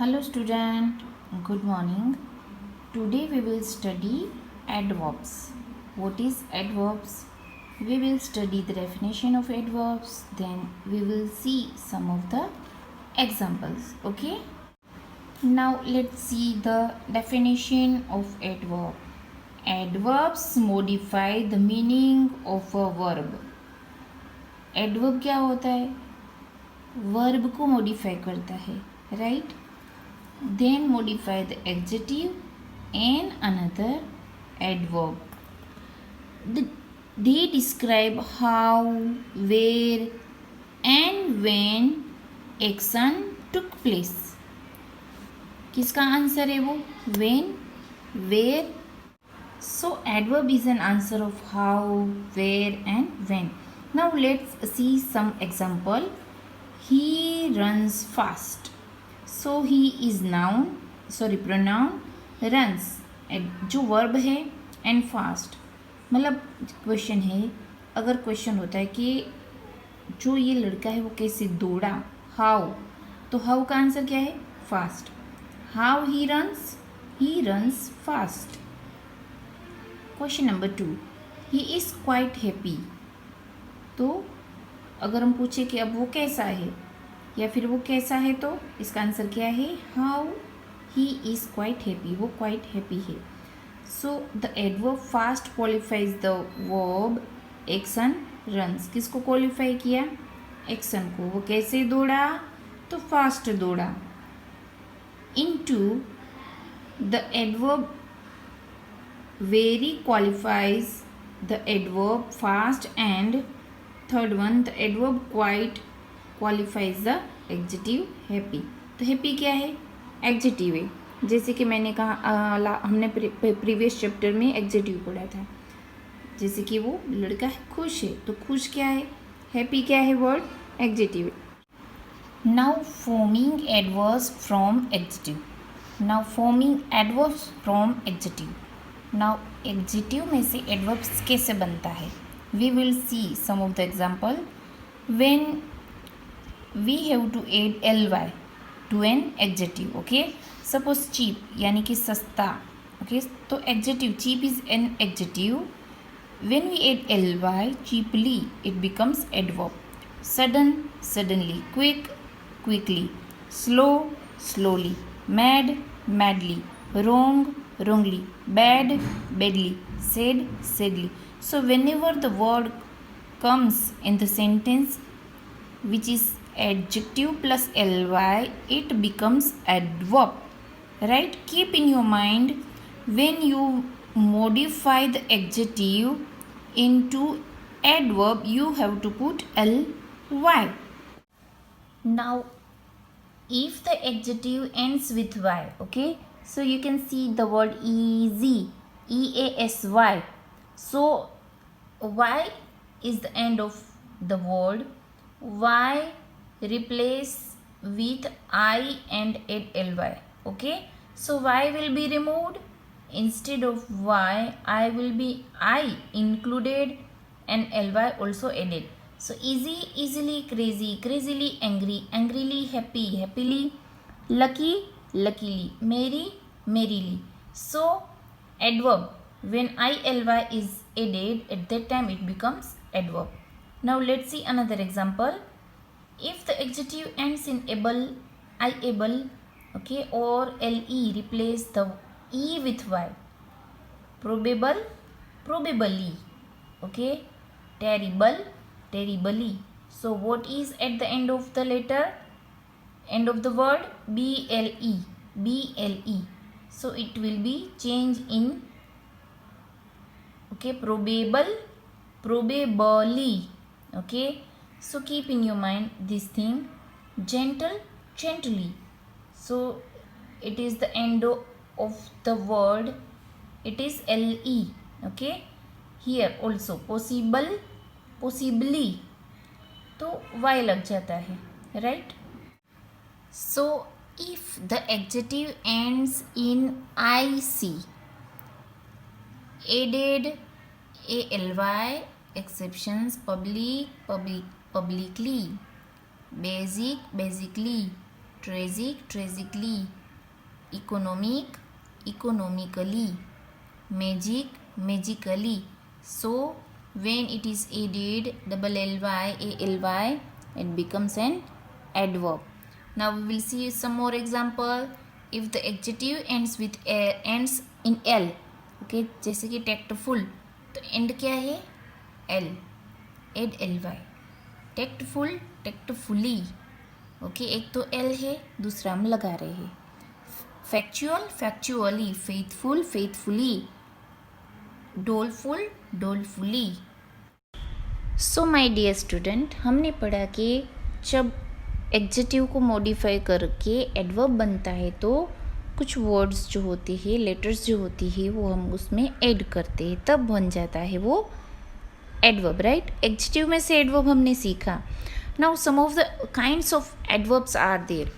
Hello student, good morning. Today we will study adverbs. What is adverbs? We will study the definition of adverbs, then we will see some of the examples. Okay? Now let's see the definition of adverb. Adverbs modify the meaning of a verb. Adverb क्या होता है? Verb को modify करता है, right? Then modify the adjective and another adverb. They describe how, where and when action took place. किसका answer है वो? When, where. So adverb is an answer of how, where and when. Now let's see some example. He runs fast. So he is noun pronoun runs जो verb है and fast मतलब question है। अगर question होता है कि जो ये लड़का है वो कैसे दौड़ा, हाउ, तो हाउ का आंसर क्या है? Fast. How he runs fast. Question number 2, he is quite happy. तो अगर हम पूछे कि अब वो कैसा है या फिर वो कैसा है, तो इसका आंसर क्या है? How he is quite happy. वो क्वाइट हैप्पी है. So the adverb fast qualifies the verb action runs. किसको क्वालिफाई किया? एक्शन को. वो कैसे दौड़ा? तो फास्ट दौड़ा. In two the adverb very qualifies the adverb fast and third one the adverb quite qualifies the adjective happy. तो हैप्पी क्या है? एग्जेटिव है. जैसे कि मैंने कहा हमने प्रीवियस चैप्टर में एग्जेटिव पढ़ा था. जैसे कि वो लड़का है खुश है, तो खुश क्या है? हैप्पी क्या है? वर्ड एग्जेटिव है. Now forming adverbs from adjective. Now adjective में से एडवर्ब्स कैसे बनता है? We will see some of the example. When we have to add ly to an adjective. okay, suppose cheap यानी कि सस्ता. okay, तो adjective cheap is an adjective. when we add ly cheaply it becomes adverb. sudden suddenly, quick quickly, slow slowly, mad madly, wrong wrongly, bad badly, sad sadly. So whenever the word comes in the sentence which is adjective plus ly it becomes adverb, right? Keep in your mind, when you modify the adjective into adverb you have to put ly. Now if the adjective ends with y, okay, so you can see the word easy, easy. So y is the end of the word. y replace with I and add ly. okay, so y will be removed. Instead of y I will be I included and ly also added. So easy easily, crazy crazily, angry angrily, happy happily, lucky luckily, merry merrily. So adverb when ly is added, at that time it becomes adverb. Now let's see another example. If the adjective ends in able, able, okay, or le, replace the e with y. Probable, probably, okay, terrible, terribly. So what is at the end of the letter? End of the word? ble, ble. So it will be changed in, okay, probable, probably, okay. So keep in your mind this thing. Gentle, gently. So it is the end of the word. It is le. okay. Here also possible, possibly. तो y लग जाता है, right? So if the adjective ends in ic, added ally, exceptions, public publicly, basic basically, tragic, tragically, economic, economically, magic, magically. So when it is added double ly, it becomes an adverb. Now we will see some more example. If the adjective ends in l, okay, जैसे कि tactful, तो end क्या है? l, add ly. tactful, tactfully, okay, एक तो l है, दूसरा हम लगा रहे हैं. Factual, factually, faithful, faithfully, doleful, dolefully. So my dear student, हमने पढ़ा कि जब एडजेक्टिव को मॉडिफाई करके एडवर्ब बनता है तो कुछ वर्ड्स जो होते हैं, लेटर्स जो होती है, वो हम उसमें ऐड करते हैं, तब बन जाता है वो एडवर्ब, राइट. एडजेक्टिव में से एडवर्ब हमने सीखा. Now some of the kinds of adverbs are there.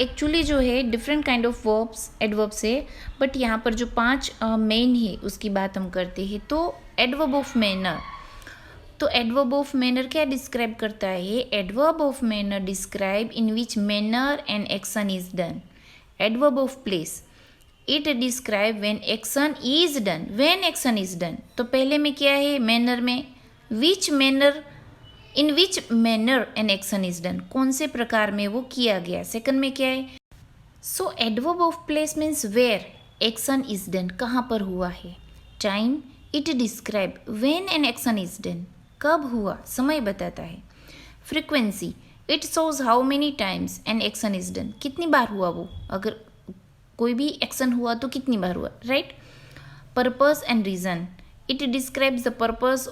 Actually जो है different kind of verbs adverbs है, बट यहाँ पर जो 5 मेन है उसकी बात हम करते हैं. तो एडवर्ब ऑफ मैनर, तो एडवर्ब ऑफ मैनर क्या डिस्क्राइब करता है? Adverb of manner describe in which manner an action is done. Adverb of place, it describe when action is done, when action is done. तो पहले में क्या है? Manner में which manner, in which manner an action is done, कौन से प्रकार में वो किया गया. सेकंड में क्या है? So adverb of place means where action is done, कहाँ पर हुआ है. Time, it describe when an action is done, कब हुआ, समय बताता है. Frequency, it shows how many times an action is done, कितनी बार हुआ वो, अगर कोई भी एक्शन हुआ तो कितनी बार हुआ, right. Purpose and reason, it describes the purpose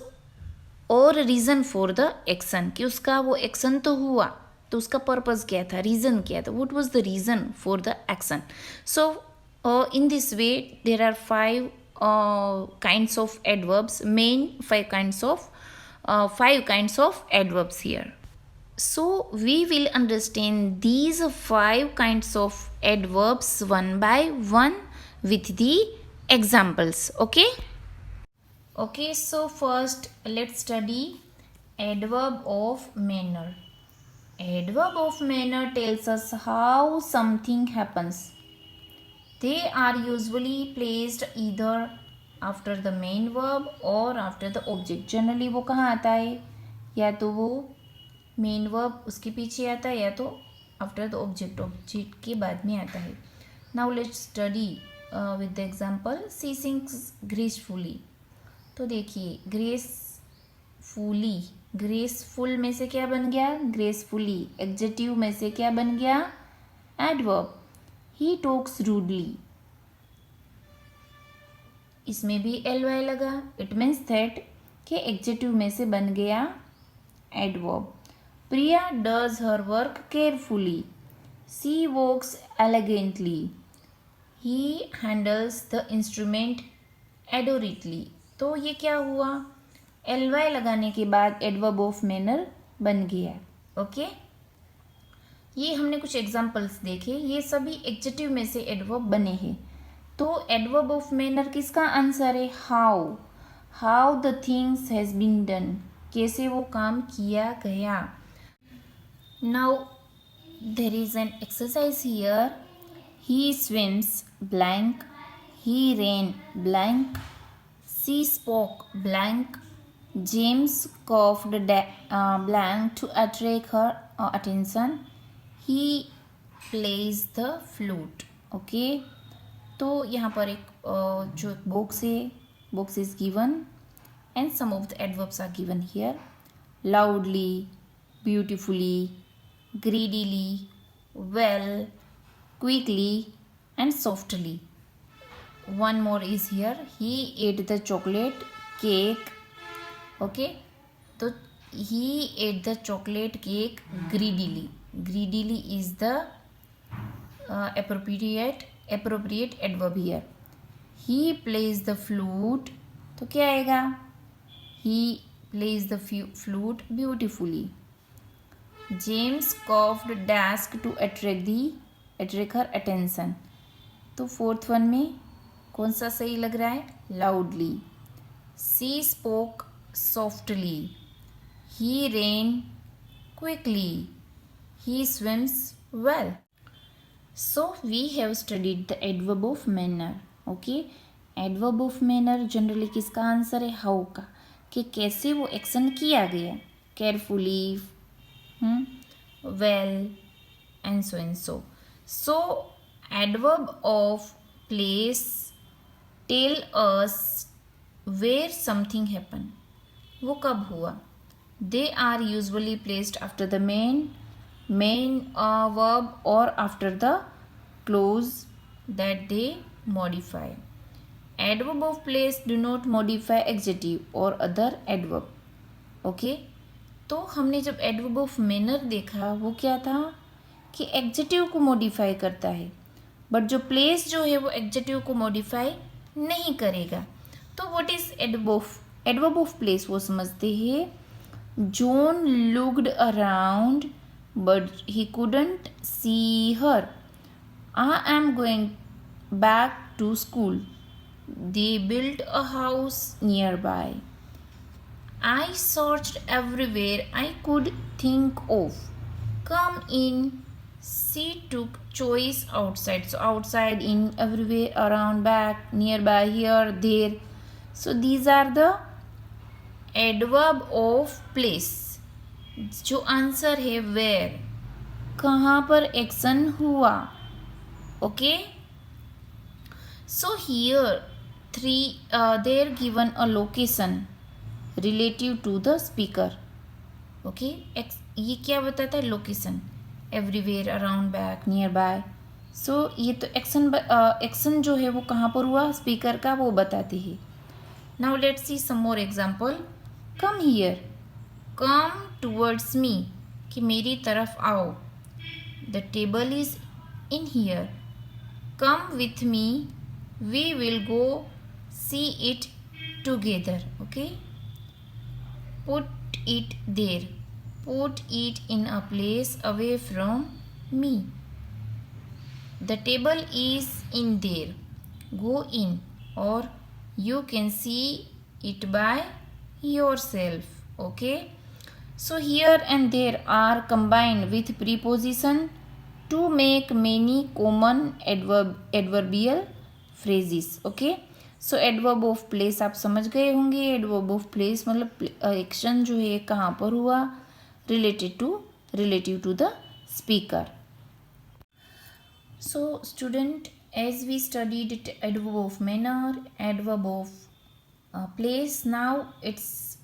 और रीज़न फॉर द एक्शन, कि उसका वो एक्शन तो हुआ तो उसका पर्पस क्या था, रीज़न क्या था, what was the reason for the action. So in this way there are 5 kinds of adverbs, main 5 kinds of adverbs here. So we will understand these 5 kinds of adverbs one by one with the examples. Okay, so first let's study adverb of manner. Adverb of manner tells us how something happens. They are usually placed either after the main verb or after the object. Generally वो कहाँ आता है? या तो वो main verb उसके पीछे आता है, या तो आफ्टर द ऑब्जेक्ट, ऑब्जेक्ट के बाद में आता है. Now let's study with the example. She sings gracefully. तो देखिए ग्रेसफुली, ग्रेसफुल में से क्या बन गया? ग्रेसफुली. एडजेक्टिव में से क्या बन गया? एडवर्ब. ही टॉक्स रूडली, इसमें भी ly लगा. इट मीन्स दैट कि एडजेक्टिव में से बन गया adverb. Priya does her work carefully. She walks elegantly. He handles the instrument adroitly. तो ये क्या हुआ? ly लगाने के बाद एडवर्ब ऑफ मैनर बन गया. ओके, ये हमने कुछ एग्जाम्पल्स देखे, ये सभी एडजेक्टिव में से एडवर्ब बने हैं. तो एडवर्ब ऑफ मैनर किसका आंसर है? How. How the things has been done, कैसे वो काम किया गया. Now there is an exercise here. He swims blank. He ran blank. She spoke blank. James coughed blank to attract her attention. He plays the flute. Okay, तो यहाँ पर एक जो एक बॉक्स है, box is given and some of the adverbs are given here. Loudly, beautifully, greedily, well, quickly and softly. One more is here. He ate the chocolate cake. Okay, तो he ate the chocolate cake greedily. Greedily is the appropriate adverb here. He plays the flute. तो क्या आएगा? He plays the flute beautifully. James coughed desk to attract her attention. तो fourth one में कौन सा सही लग रहा है? Loudly. She spoke softly. He ran quickly. He swims well. So we have studied the adverb of manner. Okay, adverb of manner generally किसका answer है? हाउ का, कि कैसे वो एक्शन किया गया, carefully, well and so and so. So adverb of place tell us where something happened. वो कब हुआ? They are usually placed after the main verb or after the clause that they modify. Adverb of place do not modify adjective or other adverb. Okay? तो हमने जब adverb of manner देखा वो क्या था कि adjective को modify करता है, बट जो place जो है वो adjective को modify नहीं करेगा. तो what is adverb of place? वो समझते हैं. John looked around but he couldn't see her. I am going back to school. They built a house nearby. I searched everywhere I could think of. Come in. She took choice outside. So outside, in, everywhere, around, back, nearby, here, there. So these are the adverb of place. जो answer है where, कहाँ पर action हुआ. Okay, so here they are given a location relative to the speaker. Okay, ये क्या बताता है? Location, everywhere, around, back, nearby. So ये तो एक्शन जो है वो कहाँ पर हुआ स्पीकर का, वो बताती है. Now let's see some more example. Come here, come towards me, कि मेरी तरफ आओ. The table is in here. Come with me, we will go see it together. Okay, put it there, put it in a place away from me. The table is in there. Go in, or you can see it by yourself. Okay, so here and there are combined with preposition to make many common adverbial phrases. Okay, so adverb of place आप समझ गए होंगे. Adverb of place मतलब action जो है कहाँ पर हुआ, relative to the speaker. So student, as we studied adverb of manner, adverb of place, now it's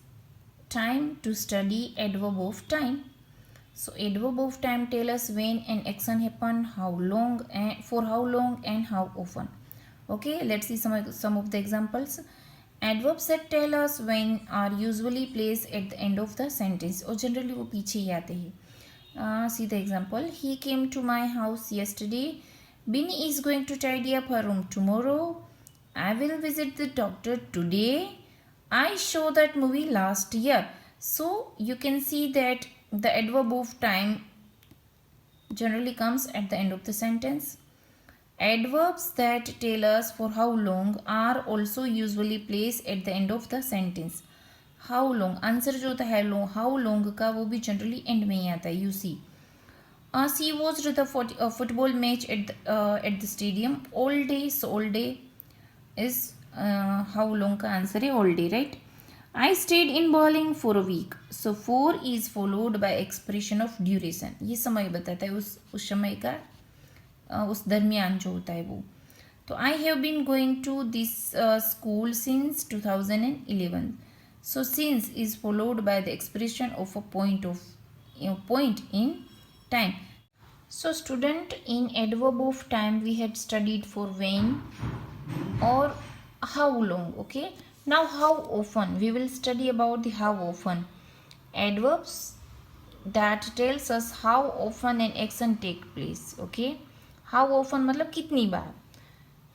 time to study adverb of time. So adverb of time tell us when an action happen, how long, and for how long and how often. Okay, let's see some of the examples. Adverbs that tell us when are usually placed at the end of the sentence, और generally वो पीछे ही आते हैं. See the example. He came to my house yesterday. Binny is going to tidy up her room tomorrow. I will visit the doctor today. I saw that movie last year. So you can see that the adverb of time generally comes at the end of the sentence. Adverbs that tell us for how long are also usually placed at the end of the sentence. How long, answer जो होता है how long का, वो भी generally end में ही आता है. You see, she watched the football match at the stadium all day. So all day is how long का आंसर है all day, right? I stayed in bowling for a week. So for is followed by expression of duration. ये समय बताता है उस समय का, उस दरमियान जो होता है वो. तो I have been going to this school since 2011. So since is followed by the expression of a point in time. So student, in adverb of time we had studied for when और how long. Okay, now how often, we will study about the how often. Adverbs that tells us how often an action take place. Okay, how often मतलब कितनी बार.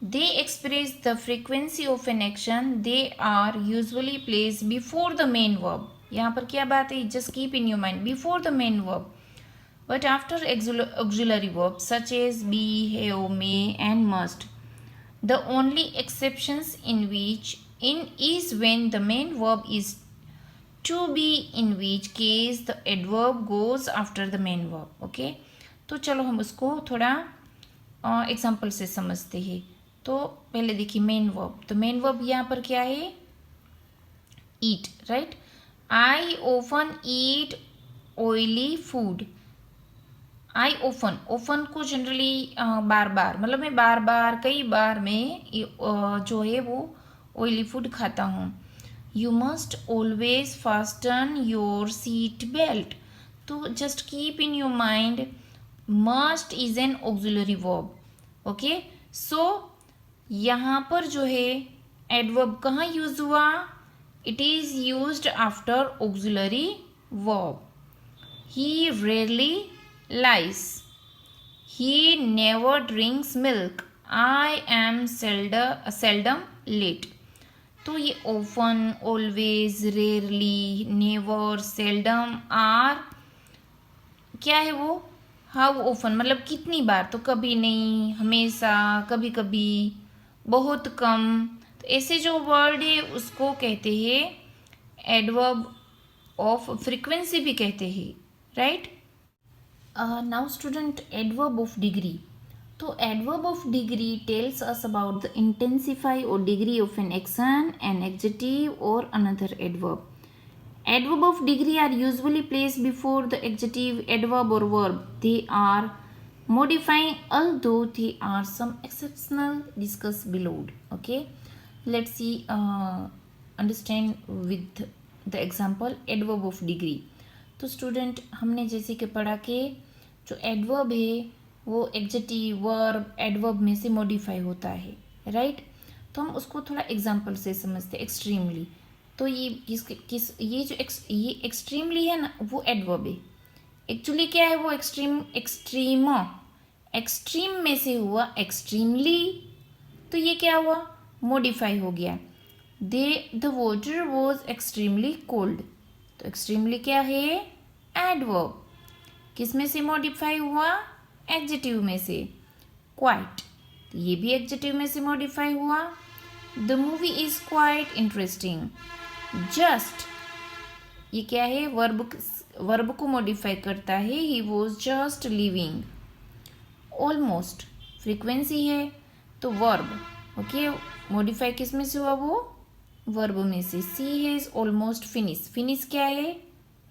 They express the frequency of an action. They are usually place before the main verb. यहाँ पर क्या बात है, just keep in your mind, before the main verb, but after auxiliary verb such as be, have, may and must. The only exceptions in which is when the main verb is to be in which case the adverb goes after the main verb. Okay, तो चलो हम उसको थोड़ा example से समझते हैं. तो पहले देखिए मेन वर्ब. तो मेन वर्ब यहाँ पर क्या है? Eat, right. I often eat oily food. I often को जनरली बार बार, मतलब मैं बार बार कई बार मैं जो है वो ऑयली फूड खाता हूँ. You must always fasten your seat belt. तो just keep in your mind must is an auxiliary verb. Okay, so यहाँ पर जो है एडवर्ब कहाँ यूज हुआ? It is used after auxiliary verb. He rarely lies. He never drinks milk. I am seldom late. तो ये often, always, rarely, never, seldom are क्या है वो? How often मतलब कितनी बार. तो कभी नहीं, हमेशा, कभी कभी, बहुत कम. तो ऐसे जो वर्ड है उसको कहते हैं एडवर्ब ऑफ फ्रीक्वेंसी भी कहते हैं, right. Now student, adverb of degree. So adverb of degree tells us about the intensify or degree of an action, an adjective or another adverb. Adverb of degree are usually placed before the adjective, adverb or verb. They are modifying, although there are some exceptional discussed below. Okay, let's see understand with the example adverb of degree. तो student हमने जैसे कि पढ़ा कि जो adverb है वो adjective, verb, adverb में से मॉडिफाई होता है, राइट. तो हम उसको थोड़ा एग्जांपल से समझते हैं. एक्सट्रीमली, तो ये ये एक्सट्रीमली है ना, वो एडवर्ब है. एक्चुअली क्या है वो? एक्सट्रीम में से हुआ एक्सट्रीमली, तो ये क्या हुआ? मॉडिफाई हो गया. The water was extremely cold. तो एक्सट्रीमली क्या है? एडवर्ब. किस में से मॉडिफाई हुआ? एडजेक्टिव में से. क्वाइट, तो ये भी एडजेक्टिव में से मॉडिफाई हुआ. The movie is quite interesting. Just, ये क्या है? वर्ब को मॉडिफाई करता है. He was just living. Almost, frequency है तो वर्ब. ओके, मॉडिफाई किस में से हुआ? वो वर्ब में से. सी हैज ऑलमोस्ट फिनिश. फिनिश क्या है?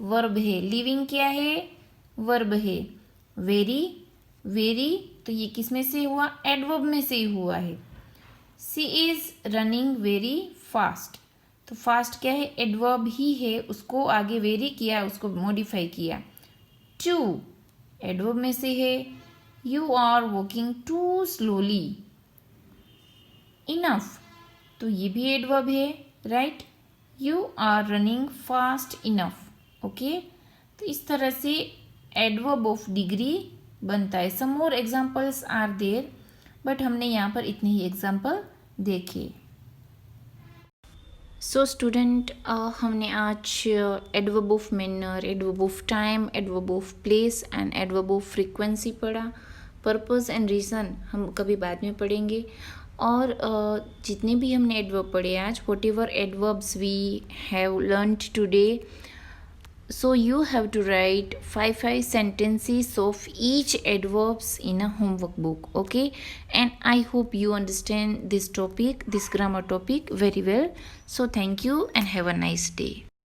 वर्ब है. लिविंग क्या है? वर्ब है. वेरी, तो ये किस में से हुआ? एडवर्ब में से ही हुआ है. सी इज रनिंग वेरी फास्ट. तो फास्ट क्या है? एडवर्ब ही है, उसको आगे वेरी किया, उसको मॉडिफाई किया. टू, एडवर्ब में से है. You are walking too slowly. Enough, तो ये भी एडवर्ब है, right. You are running fast enough. Okay, तो इस तरह से एडवर्ब ऑफ डिग्री बनता है. Some more examples are there, but हमने यहाँ पर इतने ही एग्जाम्पल देखे. सो स्टूडेंट, हमने आज adverb of manner, adverb of time, adverb of place and adverb of frequency पढ़ा. पर्पस एंड रीज़न हम कभी बाद में पढ़ेंगे. और जितने भी हमने एडवर्ब पढ़े आज, whatever adverbs we have learned today, so you have to write 5 sentences of each adverbs in a homework book. Okay, and I hope you understand this topic, this grammar topic very well. So thank you and have a nice day.